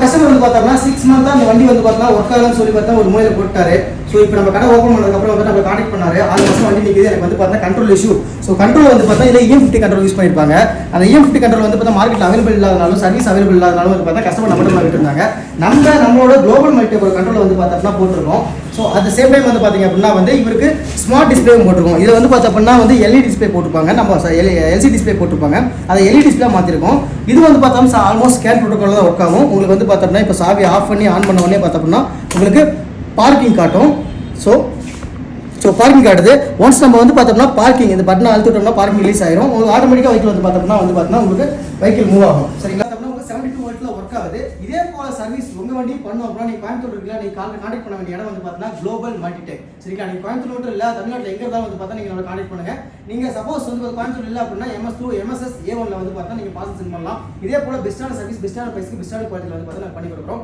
Customer வந்து பார்த்தோம்னா 6 month அந்த வண்டி வந்து பார்த்தா ஒர்க் ஆகலன்னு சொல்லி பார்த்தா ஒரு மூலையில் போட்டாரு. ஸோ இப்போ நம்ம கடை ஓப்பன் பண்ணதுக்கப்புறம் வந்து நம்ம கான்டெக்ட் பண்ணாரு. 6 மாதம் வண்டி நிற்குது, எனக்கு வந்து பார்த்தா கண்ட்ரோல் இஷ்யூ. ஸோ கண்ட்ரோல் வந்து பார்த்தா இதில் EM50 கண்ட்ரோல் யூஸ் பண்ணியிருப்பாங்க. அந்த EM50 கண்ட்ரோல் வந்து பார்த்தா மார்க்கெட்டில் அவைலபிள் இல்லாதனாலும் சர்வீஸ் அவைலபிள் இல்லாதனாலும் வந்து பார்த்தா கஸ்டமர் நம்மகிட்ட விட்டு இருந்தாங்க. நம்மளோட குளோபல் மல்டி ஒரு கண்ட்ரோல் வந்து பார்த்தோம்னா போட்டிருக்கோம். ஸோ அட் சேம் டைம் வந்து பார்த்தீங்க அப்படின்னா வந்து இவருக்கு ஸ்மார்ட் டிஸ்பிளேவும் போட்டிருக்கோம். இதில் வந்து பார்த்தா அப்படின்னா வந்து LED டிஸ்பிளே போட்டிருப்பாங்க, நம்ம LCD டிஸ்பிளே போட்டிருப்பாங்க. அதை LED டிஸ்பிளே மாற்றிருக்கோம். இது வந்து பார்த்தோம்னா ஆல்மோஸ்ட் ஸ்கேன் ப்ரோட்டோக்கால் தான் ஒர்க் ஆகும். உங்களுக்கு வந்து பார்த்தோம்னா இப்போ சாவி ஆஃப் பண்ணி ஆன் பண்ண உடனே பார்த்தோம்னா உங்களுக்கு பார்க்கிங் காட்டும். ஸோ பார்க்கிங் காட்டுது. ஒன்ஸ் நம்ம வந்து பார்த்தோம்னா பார்க்கிங் இந்த பட்டனை அழுத்திட்டோம்னா பார்க்கிங் ரிலீஸ் ஆயிரும். உங்களுக்கு ஆட்டோமேட்டிக்காக வெஹிக்கிள் வந்து பார்த்தோம்னா உங்களுக்கு வெஹிக்கிள் மூவ் ஆகும். சரிங்களா? உங்களுக்கு 72 வோல்ட்ல ஒர்க் ஆகுது. இதே போல சர்வீஸ் உங்க வண்டி பண்ணோம் அப்படின்னா நீங்க கோயம்புத்தூர் இருக்குல்ல, நீங்க கான்டாக்ட் பண்ண வேண்டிய இடம் வந்து பார்த்தீங்கன்னா குளோபல் மல்டிடெக். சரிங்களா? நீங்க கோயம்புத்தூர் மட்டும் இல்ல, தமிழ்நாட்டில் எங்க இருந்தாலும் வந்து பார்த்தா நீங்க நம்மளை கான்டாக்ட் பண்ணுங்க. நீங்க சப்போஸ் வந்து கோயம்புத்தூர் இல்லை அப்படின்னா MS2 MSS A1ல வந்து பார்த்தா நீங்க பார்சல் சென்ட் பண்ணலாம். இதே போல பெஸ்ட்டான சர்வீஸ், பெஸ்ட்டான பிரைஸ்க்கு, பெஸ்ட்டான குவாலிட்டியில் வந்து பார்த்தா நாங்கள் பண்ணி கொடுக்குறோம்.